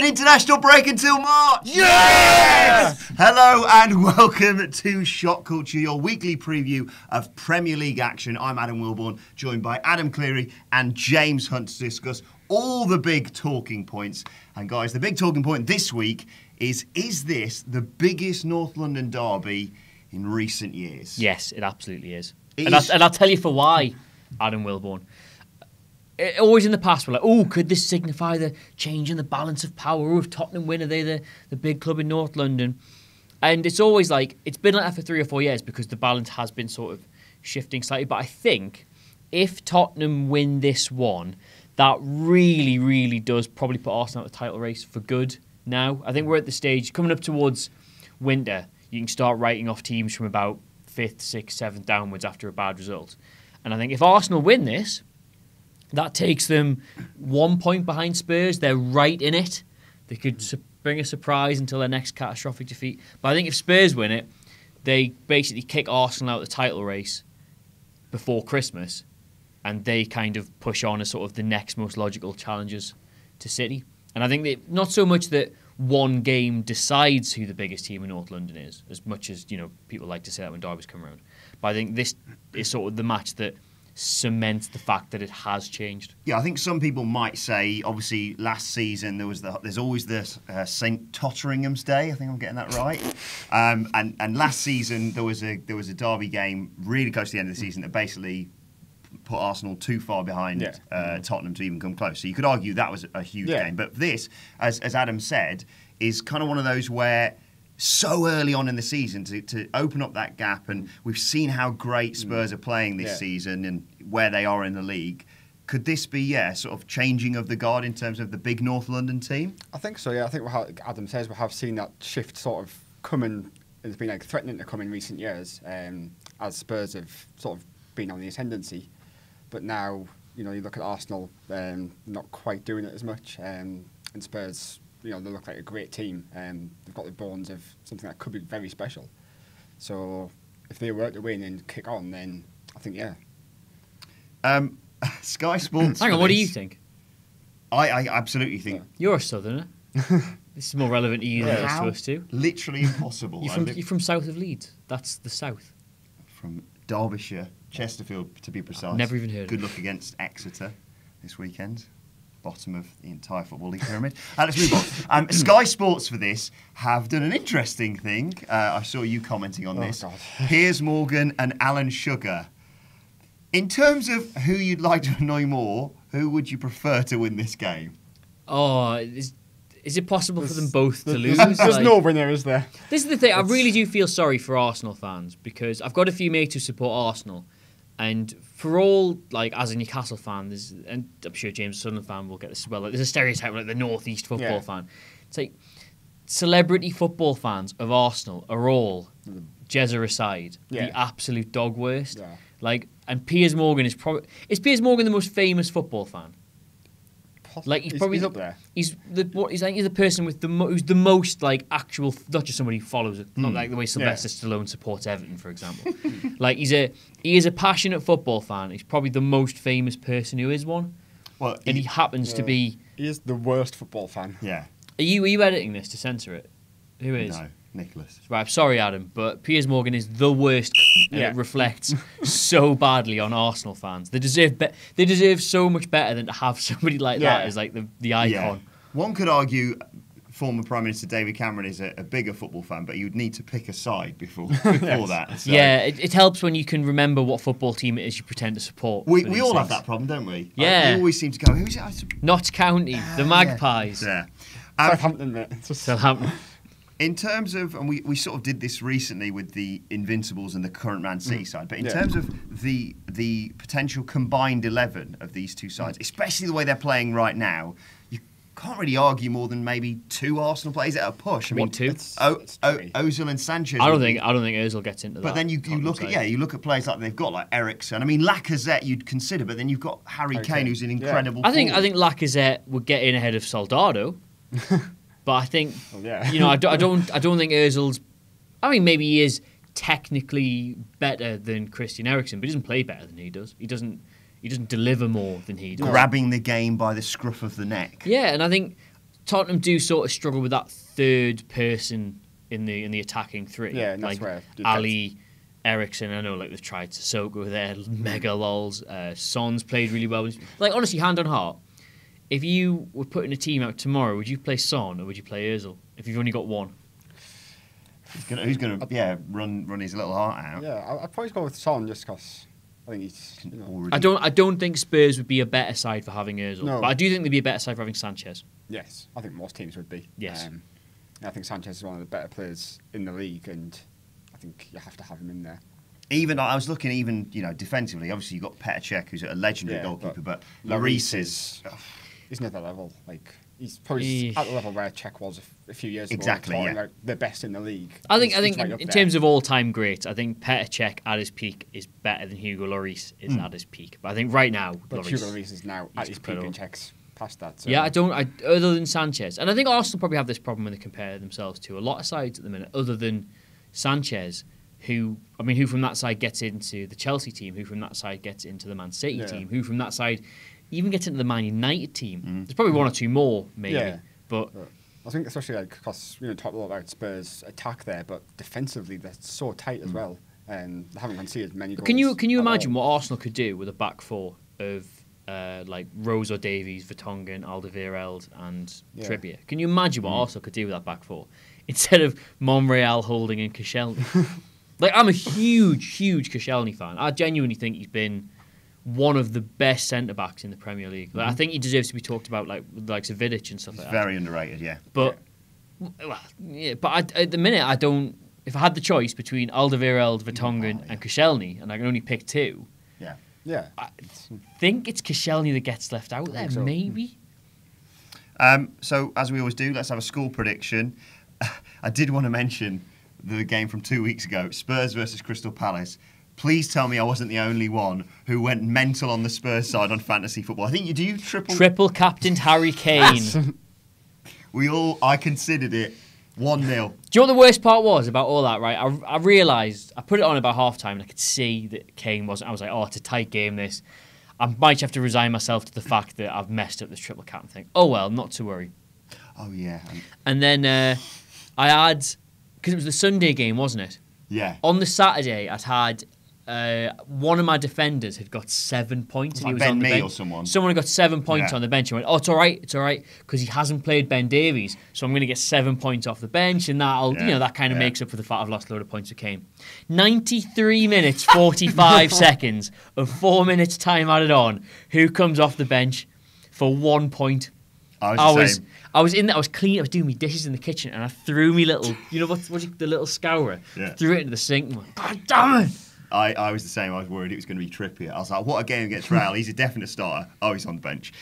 an international break until March. Yes! Hello and welcome to Shot Culture, your weekly preview of Premier League action. I'm Adam Wilborn, joined by Adam Cleary and James Hunt to discuss all the big talking points. And guys, the big talking point this week is this the biggest North London derby in recent years? Yes, it absolutely is. And I'll tell you for why, Adam Wilborn. Always in the past, we're like, could this signify the change in the balance of power? If Tottenham win, are they the big club in North London? And it's always like, it's been like that for 3 or 4 years because the balance has been sort of shifting slightly. But I think if Tottenham win this one, that really, really does probably put Arsenal at the title race for good now. I think we're at the stage, coming up towards winter, you can start writing off teams from about 5th, 6th, 7th downwards after a bad result. And I think if Arsenal win this, that takes them 1 point behind Spurs. They're right in it. They could bring a surprise until their next catastrophic defeat. But I think if Spurs win it, they basically kick Arsenal out of the title race before Christmas, and they kind of push on as sort of the next most logical challengers to City. And I think that not so much that one game decides who the biggest team in North London is, as much as people like to say that when derbies come around. But I think this is sort of the match that cements the fact that it has changed. Yeah, I think some people might say, obviously, last season there's always this St Totteringham's Day. I think I'm getting that right. And last season there was a derby game really close to the end of the season that basically put Arsenal too far behind Tottenham to even come close. So you could argue that was a huge game. But this, as Adam said, is kind of one of those where so early on in the season to open up that gap, and we've seen how great Spurs are playing this season and where they are in the league. Could this be, sort of changing of the guard in terms of the big North London team? I think so, yeah. I think what Adam says, we have seen that shift sort of coming. It's been like threatening to come in recent years as Spurs have sort of been on the ascendancy. But now, you look at Arsenal, not quite doing it as much, and Spurs, they look like a great team. They've got the bones of something that could be very special. So if they were to win and kick on, then I think, Sky Sports. Hang on, what do you think? I absolutely think you're a Southerner. This is more relevant to you than it is to us too. Literally impossible. You're from south of Leeds. That's the south. From Derbyshire, Chesterfield to be precise. Never even heard of it. Good luck against Exeter this weekend. Bottom of the entire Football League pyramid. Let's move on. Sky Sports for this have done an interesting thing. I saw you commenting on this. God. Piers Morgan and Alan Sugar. In terms of who you'd like to annoy more, who would you prefer to win this game? Oh, is it possible for them both to lose? There's no winner, is there? This is the thing. I really do feel sorry for Arsenal fans because I've got a few mates who support Arsenal. And for all, as a Newcastle fan, and I'm sure James Sunderland fan will get this as well, there's a stereotype like the North East football fan. It's like celebrity football fans of Arsenal are all, Jezza aside, the absolute dog worst. Yeah. And Piers Morgan is Piers Morgan the most famous football fan? He's up there. He's the person with who's the most actual, not just somebody who follows it, not like the way Sylvester Stallone supports Everton, for example. He is a passionate football fan. He's probably the most famous person who is one. Well, and he happens to be. He is the worst football fan. Yeah. Are you editing this to censor it? Who is? No, Nicholas. Right, sorry, Adam, but Piers Morgan is the worst. And it reflects so badly on Arsenal fans. They deserve so much better than to have somebody like that as the icon. Yeah. One could argue former Prime Minister David Cameron is a bigger football fan, but you'd need to pick a side before that. So. Yeah, it helps when you can remember what football team it is you pretend to support. We all have that problem, don't we? Yeah. We always seem to go, who's it? Notts County, the Magpies. Yeah. Southampton, mate. Southampton. In terms of, and we sort of did this recently with the Invincibles and the current Man City side, but in terms of the potential combined 11 of these two sides, especially the way they're playing right now, you can't really argue more than maybe 2 Arsenal players at a push. I mean, 2? Ozil and Sanchez. I don't think Ozil gets into that. But then you look at players like they've got like Eriksen. I mean, Lacazette you'd consider, but then you've got Harry Kane, who's an incredible. I think Lacazette would get in ahead of Soldado. But I think, I don't think Ozil's. I mean, maybe he is technically better than Christian Eriksen, but he doesn't play better than he does. He doesn't deliver more than he does. Grabbing the game by the scruff of the neck. Yeah, and I think Tottenham do sort of struggle with that third person in the attacking three. Yeah, and that's like where Ali, Ericsson. I know like they've tried Sissoko there, mega lols. Son's played really well. Like honestly, hand on heart, if you were putting a team out tomorrow, would you play Son or would you play Özil if you've only got one? Who's going to run his little heart out? Yeah, I'd probably go with Son just because I think he's. Already. I don't think Spurs would be a better side for having Özil, No. but I do think they'd be a better side for having Sanchez. Yes, I think most teams would be. Yes. I think Sanchez is one of the better players in the league, and I think you have to have him in there. Even I was looking, defensively. Obviously, you've got Petr Cech, who's a legendary goalkeeper, but Lloris is. He's another level. Like he's probably at the level where Cech was a few years ago. Exactly, yeah. Like, the best in the league. I think He's right in up there. terms of all-time greats, I think Petr Cech at his peak is better than Hugo Lloris is at his peak. But I think right now, But Hugo Lloris is now at he's his peak, incredible. and Cech's past that. So. Yeah, other than Sanchez, and I think Arsenal probably have this problem when they compare themselves to a lot of sides at the minute, other than Sanchez, who from that side gets into the Chelsea team, who from that side gets into the Man City team, who from that side even gets into the Man United team. There's probably one or two more, maybe. But I think especially because talk a lot about Spurs' attack there, but defensively they're so tight as well, and they haven't conceded many goals. can you at imagine all. what Arsenal could do with a back four of like Rose or Davies, Vertonghen, Alderweireld, and Trippier? Can you imagine what Arsenal could do with that back four instead of Monreal, Holding, and Koscielny? Like I'm a huge Koscielny fan. I genuinely think he's been one of the best centre backs in the Premier League. Like, I think he deserves to be talked about like Vidic and stuff like that. Very underrated, yeah. But at the minute, I don't. If I had the choice between Alderweireld, Vertonghen, and Koscielny, and I can only pick two, Yeah. I think it's Koscielny that gets left out there. so. Maybe. So, as we always do, let's have a score prediction. I did want to mention the game from 2 weeks ago, Spurs versus Crystal Palace. Please tell me I wasn't the only one who went mental on the Spurs side on fantasy football. I think you Triple captained Harry Kane. I considered it 1-0. Do you know what the worst part was about all that, right? I realised, I put it on about half-time and I could see that Kane wasn't. I was like, it's a tight game, this. I might have to resign myself to the fact that I've messed up this triple captain thing. Oh, well, not to worry. Oh, yeah. And then I had, because it was the Sunday game, wasn't it? Yeah. On the Saturday, I'd had one of my defenders had got 7 points. And Like he was Ben on the Mee bench. or someone. Someone had got 7 points Yeah. on the bench. I went, it's all right, because he hasn't played Ben Davies, so I'm going to get 7 points off the bench, and that'll, that kind of makes up for the fact I've lost a load of points with Kane. 93 minutes, 45 seconds of 4 minutes time added on. Who comes off the bench for 1 point? I was the same. I was in there, I was cleaning, I was doing my dishes in the kitchen, and I threw me little, the little scourer? Yeah. Threw it into the sink and went, God damn it! I was the same. I was worried it was going to be Trippier. I was like, what a game against Real. He's a definite starter. Oh, he's on the bench.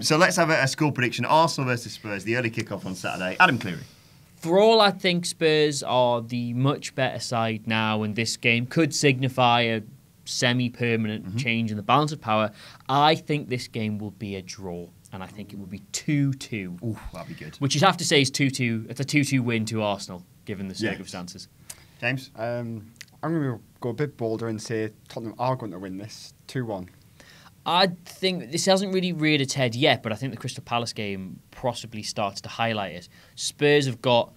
So let's have a score prediction. Arsenal versus Spurs, the early kickoff on Saturday. Adam Cleary. For all I think Spurs are the much better side now, and this game could signify a semi-permanent change in the balance of power, I think this game will be a draw. And I think it will be 2-2. Ooh, that'd be good. Which you'd have to say is 2-2. It's a 2-2 win to Arsenal, given the circumstances. James? I'm going to go a bit bolder and say Tottenham are going to win this 2-1. I think this hasn't really reared its head yet, but I think the Crystal Palace game possibly starts to highlight it. Spurs have got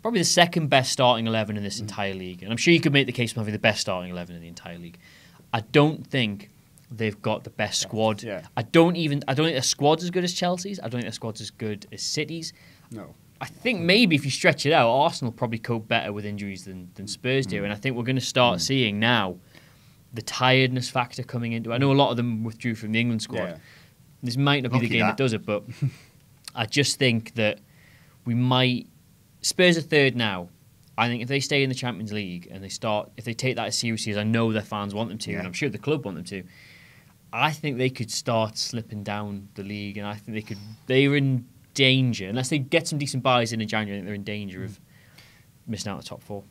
probably the second best starting 11 in this entire league. And I'm sure you could make the case for having the best starting 11 in the entire league. I don't think they've got the best squad. Yeah. I don't think their squad's as good as Chelsea's. I don't think their squad's as good as City's. No. I think maybe if you stretch it out, Arsenal probably cope better with injuries than Spurs do. And I think we're going to start seeing now the tiredness factor coming into it. I know a lot of them withdrew from the England squad. Yeah. This might not be the Lucky game that does it, but I just think that we might... Spurs are third now. I think if they stay in the Champions League and if they take that as seriously as I know their fans want them to, and I'm sure the club want them to, I think they could start slipping down the league, and I think they're in danger, unless they get some decent buys in January, I think they're in danger of missing out on the top four.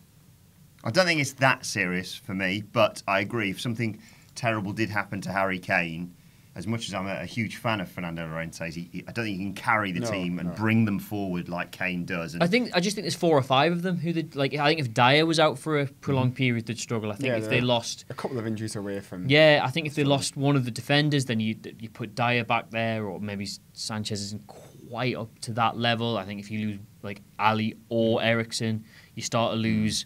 I don't think it's that serious for me, but I agree. If something terrible did happen to Harry Kane, as much as I'm a huge fan of Fernando Llorente, I don't think he can carry the team and bring them forward like Kane does. And I just think there's 4 or 5 of them who I think if Dyer was out for a prolonged period, they'd struggle. I think if they lost a couple of injuries away from. Yeah, I think if they lost one of the defenders, then you put Dyer back there, or maybe Sanchez isn't quite up to that level. I think if you lose like Ali or Ericsson, you start to lose.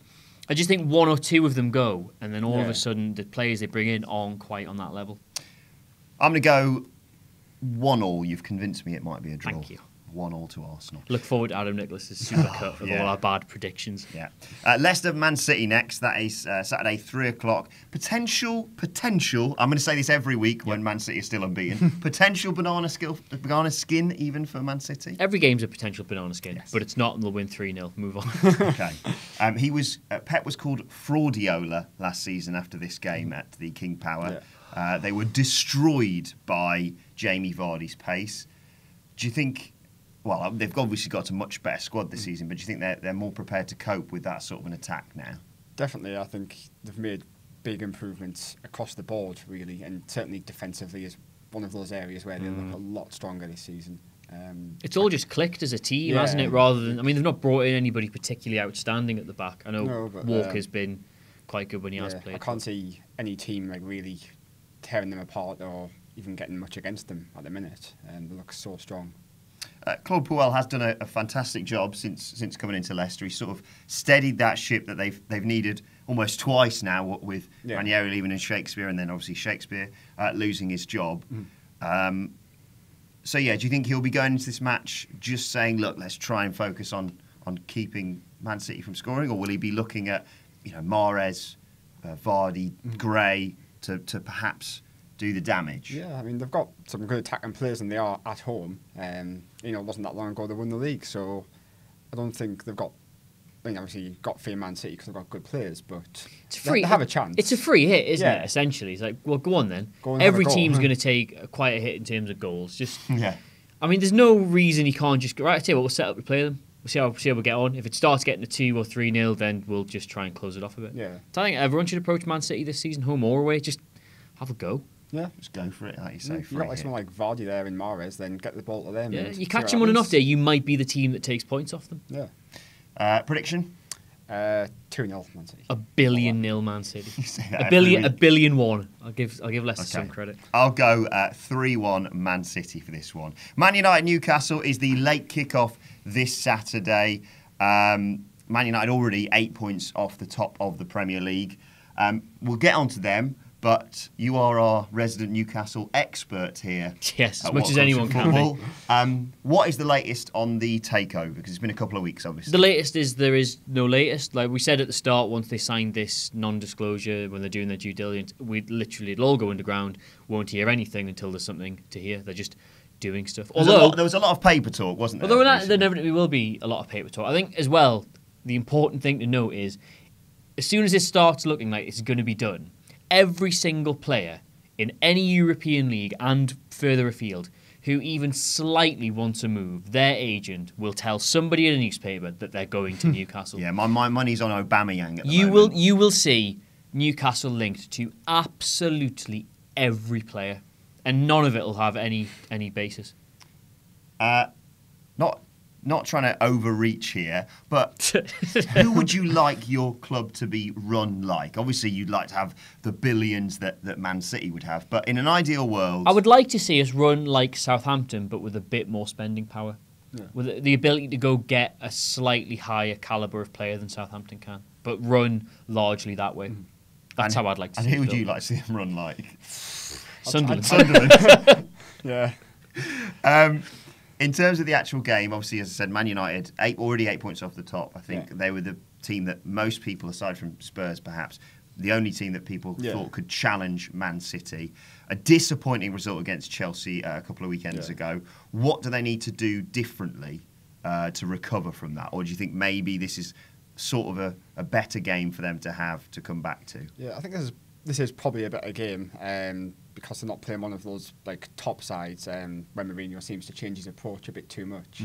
I just think one or two of them go, and then all of a sudden the players they bring in aren't quite on that level. I'm going to go 1-1. You've convinced me it might be a draw. Thank you. 1-1 to Arsenal. Look forward to Adam Nicholas's super cut of all our bad predictions. Yeah. Leicester Man City next. That is Saturday, 3 o'clock. Potential. I'm going to say this every week when Man City is still unbeaten. Potential banana skin even for Man City. Every game's a potential banana skin, but it's not, and they'll win 3-0. Move on. Okay. Pep was called Fraudiola last season after this game at the King Power. Yeah. They were destroyed by Jamie Vardy's pace. Do you think... Well, they've obviously got a much better squad this season, but do you think they're more prepared to cope with that sort of an attack now? Definitely. I think they've made big improvements across the board, really, and certainly defensively is one of those areas where they look a lot stronger this season. It's all just clicked as a team, hasn't it? Rather than, I mean, they've not brought in anybody particularly outstanding at the back. I know Walker's been quite good when he has played. I can't see any team like really tearing them apart or even getting much against them at the minute. They look so strong. Claude Puel has done a fantastic job since coming into Leicester. He's sort of steadied that ship that they've needed almost twice now, with Ranieri leaving and Shakespeare, and then obviously Shakespeare losing his job. So do you think he'll be going into this match just saying, look, let's try and focus on keeping Man City from scoring, or will he be looking at Mahrez, Vardy, Gray to perhaps do the damage? Yeah, I mean, they've got some good attacking players and they are at home. It wasn't that long ago they won the league, so I don't think they've got... I mean, obviously, you've got fear Man City because they've got good players, but they have a chance. It's a free hit, isn't it, essentially? It's like, well, go on then. Every team's going to take quite a hit in terms of goals. I mean, there's no reason he can't just go, right, I tell you what, we'll set up to play them. We'll see how we get on. If it starts getting a 2 or 3-0, then we'll just try and close it off a bit. Yeah. So I think everyone should approach Man City this season, home or away, just have a go. Yeah, just go for it, like you say. You've got someone like Vardy there and Mahrez, then get the ball to them. Yeah, you catch them on an off day, you might be the team that takes points off them. Yeah. Prediction? 2-0 Man City. 1 billion nil Man City. A billion one. I'll give Leicester some credit. I'll go 3-1 Man City for this one. Man United Newcastle is the late kickoff this Saturday. Man United already 8 points off the top of the Premier League. We'll get onto them. But you are our resident Newcastle expert here. Yes, as much as anyone can be. What is the latest on the takeover? Because it's been a couple of weeks, obviously. The latest is there is no latest. Like we said at the start, once they signed this non-disclosure, when they're doing their due diligence, it'll all go underground. Won't hear anything until there's something to hear. They're just doing stuff. Although there was a lot of paper talk, wasn't there? Although there inevitably will be a lot of paper talk. I think as well, the important thing to note is, as soon as it starts looking like it's going to be done, every single player in any European league and further afield who even slightly wants a move, their agent will tell somebody in a newspaper that they're going to Newcastle. Yeah, my money's on Aubameyang at the moment. You will see Newcastle linked to absolutely every player, and none of it will have any basis. Not trying to overreach here, but who would you like your club to be run like? Obviously, you'd like to have the billions that Man City would have, but in an ideal world... I would like to see us run like Southampton, but with a bit more spending power. Yeah. With the ability to go get a slightly higher calibre of player than Southampton can, but run largely that way. That's how I'd like to see it. And who would you like to see them run like? Sunderland. Yeah. In terms of the actual game, obviously, as I said, Man United, already 8 points off the top. I think they were the team that most people, aside from Spurs perhaps, the only team that people thought could challenge Man City. A disappointing result against Chelsea a couple of weekends ago. What do they need to do differently to recover from that? Or do you think maybe this is sort of a better game for them to have to come back to? Yeah, I think this is probably a better game because they're not playing one of those like top sides when Mourinho seems to change his approach a bit too much.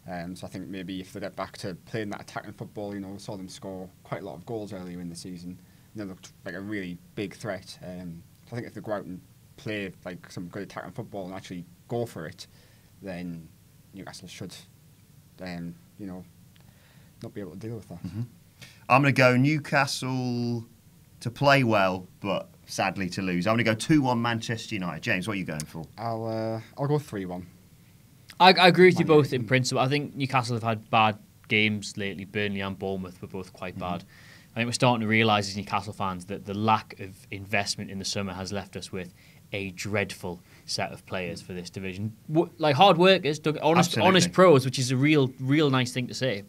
So I think maybe if they get back to playing that attacking football, we saw them score quite a lot of goals earlier in the season. They looked like a really big threat. I think if they go out and play like some good attacking football and actually go for it, then Newcastle should, not be able to deal with that. I'm going to go Newcastle to play well, but sadly to lose. I'm going to go 2-1 Manchester United. James, what are you going for? I'll go 3-1. I agree with you both in principle. I think Newcastle have had bad games lately. Burnley and Bournemouth were both quite bad. I think we're starting to realise as Newcastle fans that the lack of investment in the summer has left us with a dreadful set of players for this division. Like hard workers, honest pros, which is a real nice thing to say.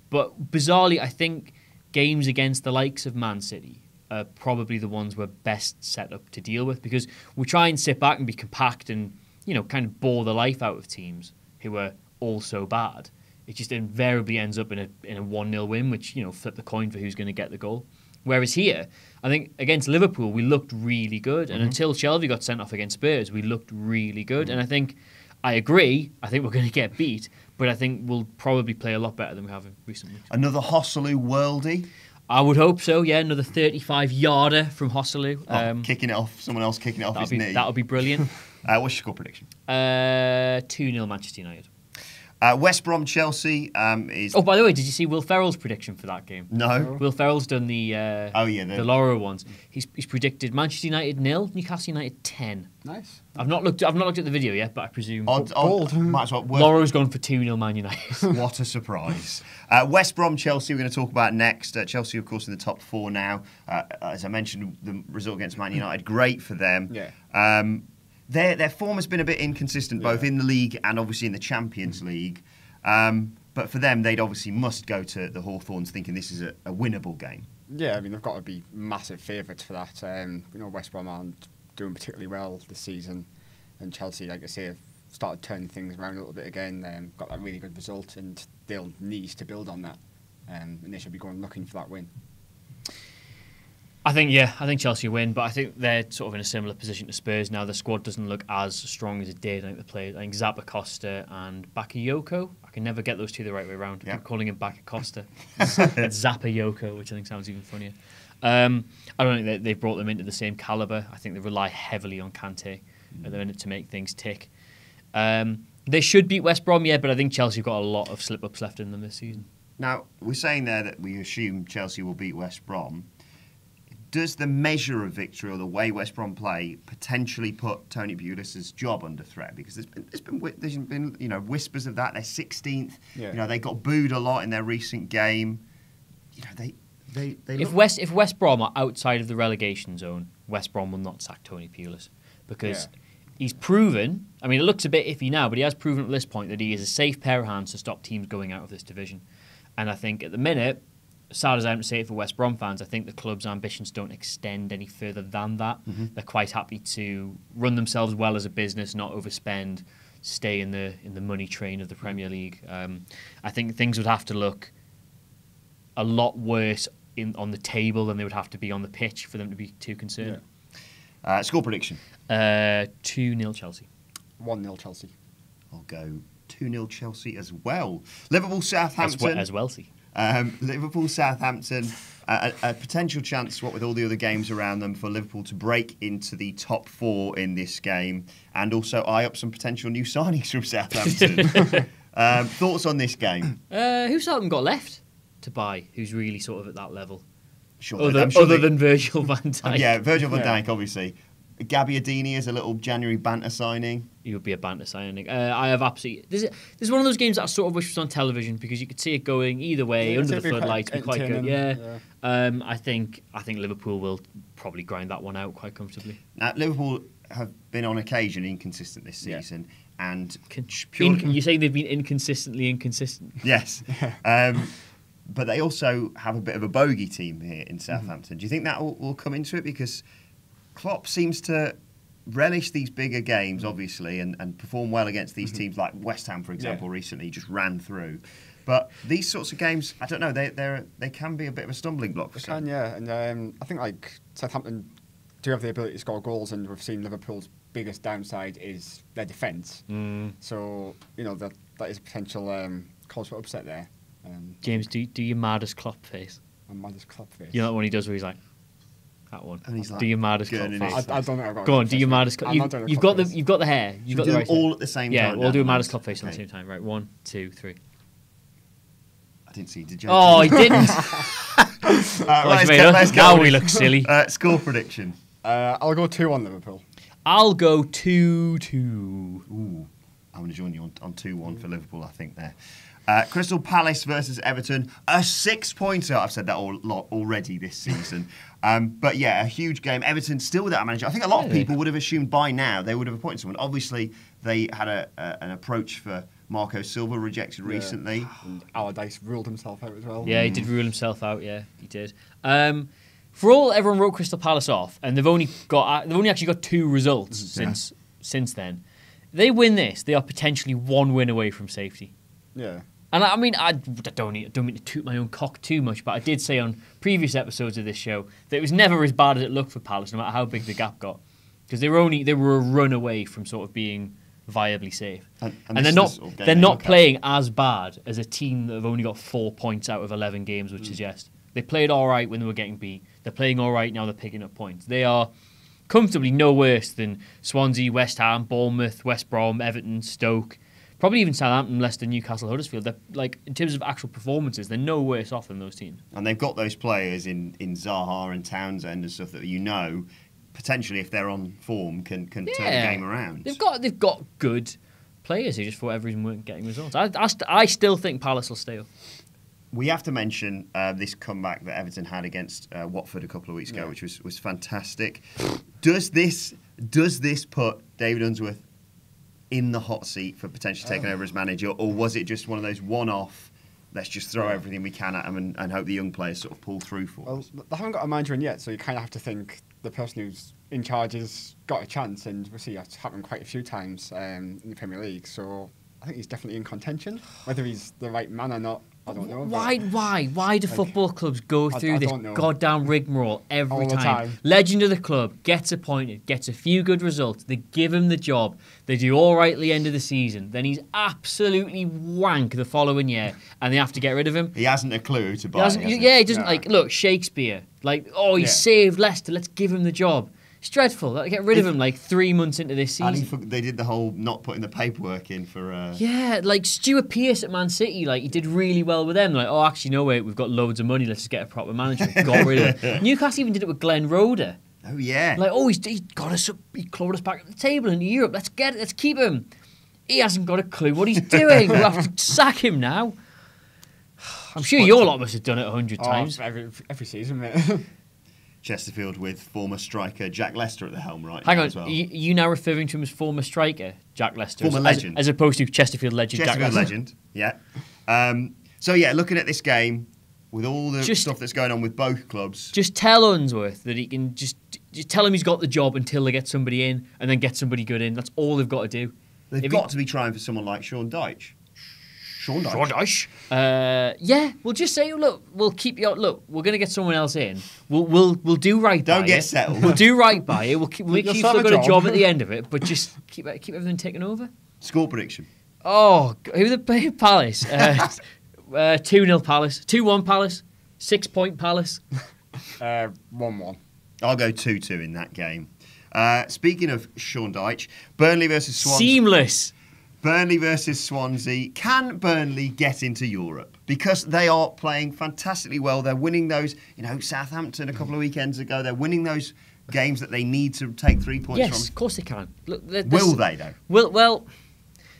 But bizarrely, I think games against the likes of Man City are probably the ones we're best set up to deal with, because we try and sit back and be compact and, kind of bore the life out of teams who are all so bad. It just invariably ends up in a 1-0 win, which, flip the coin for who's going to get the goal. Whereas here, I think against Liverpool, we looked really good. And until Shelvey got sent off against Spurs, we looked really good. And I agree, I think we're going to get beat, but I think we'll probably play a lot better than we have in recent weeks. Another Hosselu worldie? I would hope so, yeah. Another 35-yarder from Hosselu. Kicking it off, someone else kicking it off his knee. That would be brilliant. What's your score prediction? 2-0 Manchester United. West Brom Chelsea is. Oh, by the way, did you see Will Ferrell's prediction for that game? No. Will Ferrell's done the the Laura ones. He's predicted Manchester United 0, Newcastle United 10. Nice. I've not looked at the video yet, but I presume. Bold. Might as well. Laura's gone for 2-0 Man United. What a surprise! West Brom Chelsea we're going to talk about next. Chelsea, of course, in the top 4 now. As I mentioned, the result against Man United, great for them. Yeah. Their form has been a bit inconsistent, both in the league and obviously in the Champions League. But for them, they'd obviously must go to the Hawthorns thinking this is a winnable game. Yeah, I mean, they've got to be massive favourites for that. West Brom aren't doing particularly well this season. And Chelsea, like I say, have started turning things around a little bit again. Got that really good result, and they'll need to build on that. And they should be going looking for that win. I think Chelsea win, but I think they're sort of in a similar position to Spurs now. The squad doesn't look as strong as it did. I think Zappacosta and Bakayoko. I can never get those two the right way around. I keep calling him Bakacosta. It's Zapayoko, which I think sounds even funnier. I don't think they've brought them into the same calibre. I think they rely heavily on Kante at the minute to make things tick. They should beat West Brom, yeah, but I think Chelsea have got a lot of slip-ups left in them this season. Now, we're saying there that we assume Chelsea will beat West Brom. Does the measure of victory or the way West Brom play potentially put Tony Pulis's job under threat? Because there's been whispers of that. They're 16th. Yeah. They got booed a lot in their recent game. If West Brom are outside of the relegation zone, West Brom will not sack Tony Pulis, because he's proven. I mean, it looks a bit iffy now, but he has proven at this point that he is a safe pair of hands to stop teams going out of this division. And I think at the minute, sad as I am to say it for West Brom fans, I think the club's ambitions don't extend any further than that. Mm-hmm. They're quite happy to run themselves well as a business, not overspend, stay in the money train of the Premier League. I think things would have to look a lot worse on the table than they would have to be on the pitch for them to be too concerned. Yeah. Score prediction? 2-0 Chelsea. 1-0 Chelsea. I'll go 2-0 Chelsea as well. Liverpool Southampton. As well, see. Liverpool Southampton, a potential chance, what with all the other games around them, for Liverpool to break into the top 4 in this game, and also eye up some potential new signings from Southampton. Thoughts on this game? Who Southampton got left to buy? Who's really sort of at that level? Sure, other than Virgil van Dijk. Yeah, Virgil van Dijk, obviously. Gabbiadini is a little January banter signing. He would be a banter signing. I have absolutely. This is one of those games that I sort of wish was on television, because you could see it going either way under the floodlights. Be quite good. Yeah. I think Liverpool will probably grind that one out quite comfortably. Now, Liverpool have been on occasion inconsistent this season, and you say they've been inconsistently inconsistent. Yes. But they also have a bit of a bogey team here in Southampton. Do you think that will come into it? Because Klopp seems to relish these bigger games, obviously, and perform well against these teams like West Ham, for example, recently just ran through. But these sorts of games, I don't know, they can be a bit of a stumbling block for some. And I think Southampton do have the ability to score goals, and we've seen Liverpool's biggest downside is their defence. So that is a potential cause for upset there. James, do your maddest Klopp face. My maddest Klopp face. You know that one he does where he's like, that one. And he's like, do your maddest Klopp face. I don't know. Go on, do your maddest Klopp. You've got the hair. You've got the right all at the same time. Yeah, we'll do a maddest Klopp face on the same time. Right, 1, 2, 3. I didn't see. Did you? Oh, he didn't. Now we look silly. Score prediction. I'll go 2-1 Liverpool. I'll go 2-2. Ooh. I'm going to join you on 2-1 for Liverpool, I think, there. Crystal Palace versus Everton, a 6-pointer. I've said that already this season. But yeah, a huge game. Everton still without a manager. I think a lot of people would have assumed by now they would have appointed someone. Obviously, they had an approach for Marco Silva rejected recently. And Allardyce ruled himself out as well. Yeah, he did rule himself out. Yeah, he did. For all everyone wrote Crystal Palace off, and they've only actually got 2 results since then. They win this, they are potentially 1 win away from safety. Yeah. And I mean, I don't mean to toot my own cock too much, but I did say on previous episodes of this show that it was never as bad as it looked for Palace, no matter how big the gap got, because they were a run away from sort of being viably safe, and they're not playing as bad as a team that have only got 4 points out of 11 games, which suggests they played all right when they were getting beat. They're playing all right now. They're picking up points. They are comfortably no worse than Swansea, West Ham, Bournemouth, West Brom, Everton, Stoke. Probably even Southampton, Leicester, Newcastle, Huddersfield. They're, like, in terms of actual performances, they're no worse off than those teams. And they've got those players in Zaha and Townsend and stuff that potentially if they're on form can turn the game around. They've got good players who just for whatever reason weren't getting results. I still think Palace will stay up. We have to mention this comeback that Everton had against Watford a couple of weeks ago, which was fantastic. Does this put David Unsworth in the hot seat for potentially taking over as manager, or was it just one of those one-off, let's just throw everything we can at them and hope the young players sort of pull through for us? They haven't got a manager in yet, so you kind of have to think the person who's in charge has got a chance, and we see that's happened quite a few times in the Premier League, so I think he's definitely in contention. Whether he's the right man or not, I don't know. Why do football clubs go through this goddamn rigmarole every time? Legend of the club gets appointed, gets a few good results, they give him the job, they do all right at the end of the season, then he's absolutely wank the following year, and they have to get rid of him. He hasn't a clue to buy. He doesn't look, Shakespeare, saved Leicester, let's give him the job. It's dreadful. Like, get rid of him 3 months into this season. And they did the whole not putting the paperwork in for... Yeah, like Stuart Pearce at Man City, he did really well with them. Like, oh, actually, no, wait, we've got loads of money, let's just get a proper manager. Got rid of him. Newcastle even did it with Glenn Roeder. Oh, yeah. He got us up, he clawed us back at the table in Europe. Let's keep him. He hasn't got a clue what he's doing. We'll have to sack him now. I'm sure your lot must have done it 100 times. Every season, mate. Chesterfield with former striker Jack Lester at the helm Hang now on, as well. You now referring to him as former striker Jack Lester? Former legend. As opposed to Chesterfield legend Jack Lester? Legend, yeah. Looking at this game, with all the stuff that's going on with both clubs... Just tell Unsworth that he can just tell him he's got the job until they get somebody in, and then get somebody good in. That's all they've got to do. They've got to be trying for someone like Sean Dyche. Sean Dyche. We'll just say, look, we'll keep you. Look, we're going to get someone else in. We'll do right by it. Don't get settled. We'll do right by it. We'll make sure you've still got a job at the end of it, but just keep everything taken over. Score prediction. Oh, who they play? Palace. 2-0 Palace. 2-1 Palace. 6-point Palace. 1-1. I'll go 2-2 in that game. Speaking of Sean Dyche, Burnley versus Swansea. Seamless. Burnley versus Swansea. Can Burnley get into Europe? Because they are playing fantastically well. They're winning those, Southampton a couple of weekends ago. They're winning those games that they need to take 3 points from. Yes, of course they can. Look, will they, though? Well,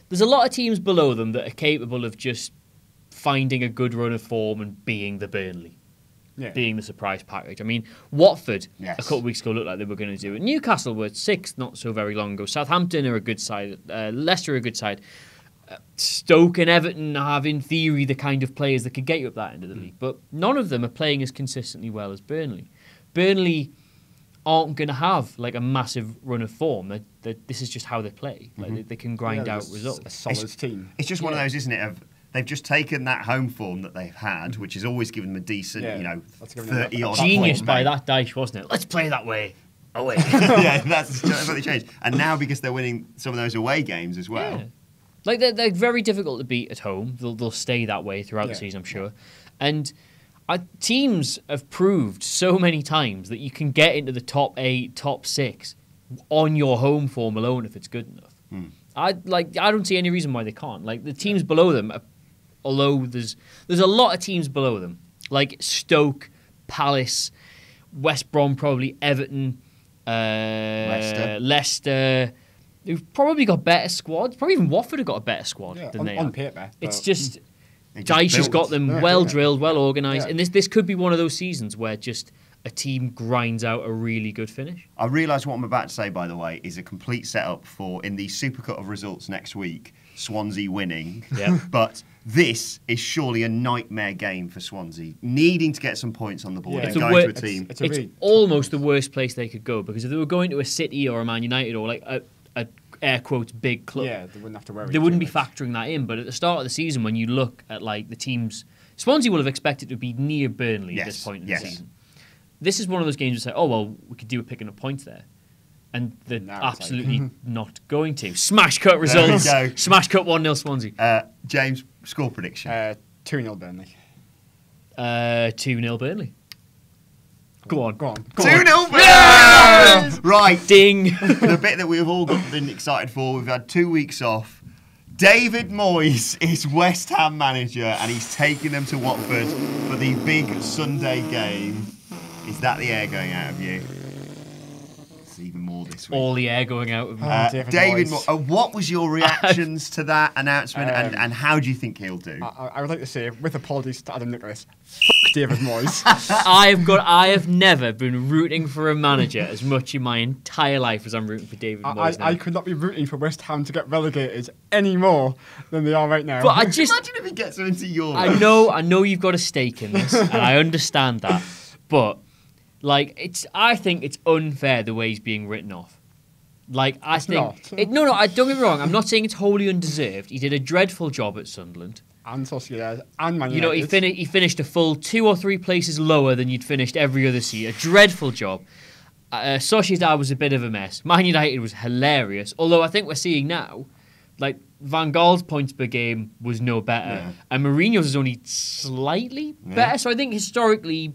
there's a lot of teams below them that are capable of just finding a good run of form and being the Burnley. Yeah. Being the surprise package. I mean, Watford a couple of weeks ago looked like they were going to do it. Newcastle were 6th not so very long ago. Southampton are a good side. Leicester are a good side. Stoke and Everton have, in theory, the kind of players that could get you up that end of the league. But none of them are playing as consistently well as Burnley. Burnley aren't going to have a massive run of form. This is just how they play. They can grind out results. A solid team. It's just one of those, isn't it? They've just taken that home form that they've had, which has always given them a decent, 30-odd genius by that Dyche, wasn't it? Let's play that way. Away. Yeah, that's what they changed. And now because they're winning some of those away games as well. Yeah. They're very difficult to beat at home. They'll stay that way throughout the season, I'm sure. And teams have proved so many times that you can get into the top 8, top 6 on your home form alone if it's good enough. I don't see any reason why they can't. The teams below them although there's a lot of teams below them, like Stoke, Palace, West Brom, probably Everton, Leicester. who've probably got better squads. Probably even Watford have got a better squad Yeah, than they on have. paper. It's but- just They just Dyche has built. got them Yeah, well yeah. drilled, well organised, Yeah. and this could be one of those seasons where just a team grinds out a really good finish. I realise what I'm about to say, by the way, is a complete setup for in the Supercut of results next week, Swansea winning. Yeah. But this is surely a nightmare game for Swansea, needing to get some points on the board Yeah. and It's a going wor- to a team. It's a It's really almost the worst place they could go, because if they were going to a City or a Man United or like a air quotes big club, Yeah, they wouldn't have to worry. they wouldn't be too much. factoring that in. But at the start of the season, when you look at like the teams, Swansea will have expected to be near Burnley at this Yes, point in yes. the season. This is one of those games where you say, oh well, we could do with picking up points there, and they're Now it's like- absolutely not going to. Smash cut results. There we go. Smash cut 1-0 Swansea. James, score prediction. 2-0 Burnley. 2-0 Burnley. Go on. Go on. 2-0 Yes! Right, Ding. the bit that we've all been excited for. We've had 2 weeks off. David Moyes is West Ham manager, and he's taking them to Watford for the big Sunday game. Is that the air going out of you? It's even more this week. All the air going out of me. David Mo- Moyes. what was your reactions to that announcement, and, Um, and how do you think he'll do? I would like to say, with apologies to Adam Nicholas, David Moyes. I have never been rooting for a manager as much in my entire life as I'm rooting for David Moyes now. I could not be rooting for West Ham to get relegated any more than they are right now. But I just, Imagine if he gets them into Europe. I know you've got a stake in this, and I understand that, but like I think it's unfair the way he's being written off. Like I It's think not. no, I don't get me wrong. I'm not saying it's wholly undeserved. He did a dreadful job at Sunderland. and Sociedad and Man You know, United. he finished a full 2 or 3 places lower than you'd finished every other season. A dreadful job. Sociedad was a bit of a mess. Man United was hilarious. Although I think we're seeing now, like Van Gaal's points per game was no better, Yeah. and Mourinho's is only slightly better. So I think historically,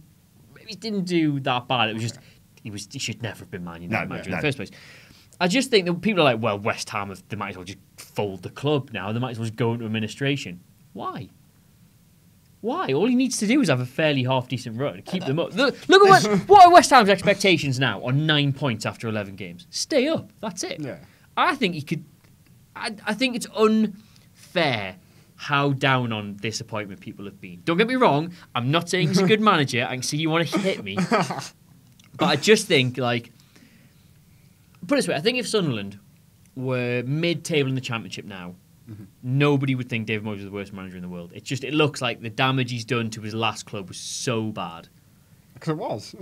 he didn't do that bad. It was just he should never have been Man United No, manager no. in the first place. I just think that people are like, well, West Ham, they might as well just fold the club now. They might as well just go into administration. Why? Why? All he needs to do is have a fairly half-decent run. Keep them up. Look at what are West Ham's expectations now on 9 points after 11 games? Stay up. That's it. Yeah. I think he could... I think it's unfair how down on this appointment people have been. Don't get me wrong. I'm not saying he's a good manager. I can see you want to hit me. But I just think, like... Put it this way. I think if Sunderland were mid-table in the Championship now, nobody would think David Moyes was the worst manager in the world. It looks like the damage he's done to his last club was so bad. Because it was.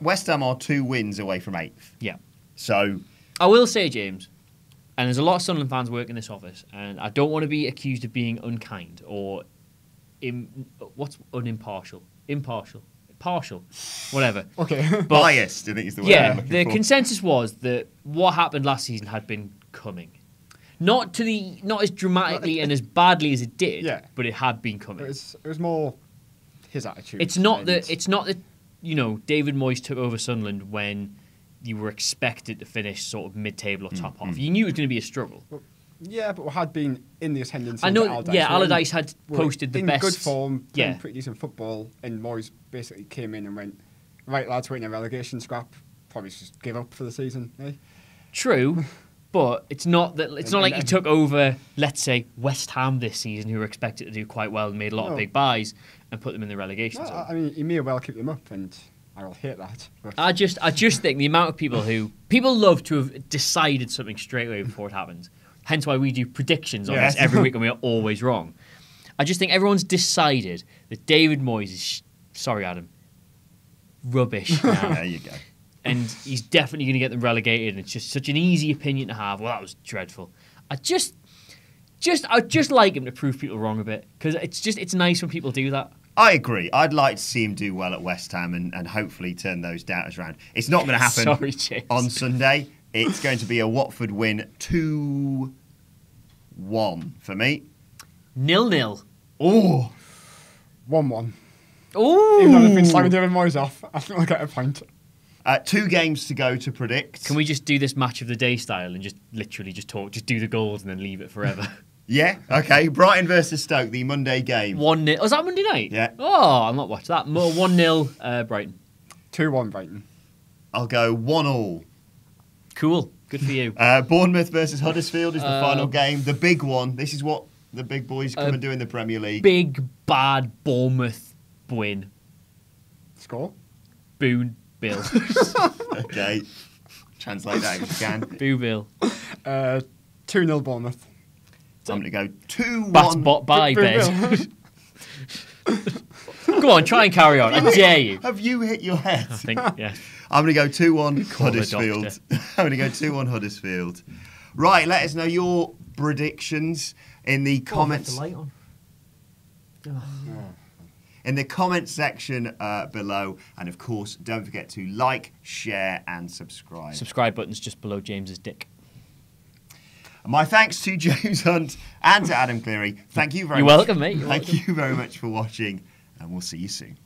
West Ham are 2 wins away from 8th. Yeah. So I will say, James, and there's a lot of Sunderland fans work in this office, and I don't want to be accused of being unkind or what's unimpartial? Impartial. Partial. Whatever. Okay. But biased, I think is the word I'm yeah, looking the for. consensus was that what happened last season had been coming. Not as dramatically and as badly as it did, Yeah. but it had been coming. it was more his attitude. It's not and- that David Moyes took over Sunderland when you were expected to finish sort of mid-table or top half. You knew it was going to be a struggle. Yeah, but we had been in the ascendancy. I know. under Allardyce. Yeah, We were in- Allardyce had we were posted the in best. good form, playing Yeah. pretty decent football, and Moyes basically came in and went, right, lads, we're in a relegation scrap. Probably just give up for the season. Eh? True, but it's not that. It's not like he took over, let's say, West Ham this season, who were expected to do quite well and made a lot of No. big buys, and put them in the relegation No, zone. I mean, he may well keep them up, and I will hate that. But I just think the amount of people love to have decided something straight away before it happens. Hence why we do predictions on Yes. this every week and we are always wrong. I just think everyone's decided that David Moyes is, sorry Adam, rubbish now. There you go. And he's definitely going to get them relegated. And it's just such an easy opinion to have. Well, that was dreadful. I'd just like him to prove people wrong a bit, because it's nice when people do that. I agree. I'd like to see him do well at West Ham and hopefully turn those doubters around. It's not going to happen Sorry, James. on Sunday. It's going to be a Watford win 2-1 for me. 0-0. Oh, 1-1. Ooh. Even though they've been slagging David Moyes off, I think I'll get a point. 2 games to go to predict. Can we just do this match of the day style and just literally just talk, just do the goals and then leave it forever? Yeah, okay. Brighton versus Stoke, the Monday game. 1-0. Oh, is that Monday night? Yeah. Oh, I'll not watch that. 1-0 Brighton. 2-1 Brighton. I'll go 1-1. Cool. Good for you. Bournemouth versus Huddersfield is the final game. The big one. This is what the big boys come and do in the Premier League. Big, bad Bournemouth win. Score? Boone Bill. Okay. Translate that if you can. Boo Bill. 2-0 Bournemouth. I'm going to go 2-1. That's bot by bed. Go on, try and carry on. I dare you. Have you hit your head? I think, yeah. I'm going to go 2-1 Call the Huddersfield. doctor. I'm going to go 2-1 Huddersfield. Right, let us know your predictions in the comments. In the comment section below. And of course, don't forget to like, share, and subscribe. Subscribe button's just below James's dick. My thanks to James Hunt and to Adam Cleary. Thank you very You're much. welcome, mate. You're Thank welcome. you very much for watching, and we'll see you soon.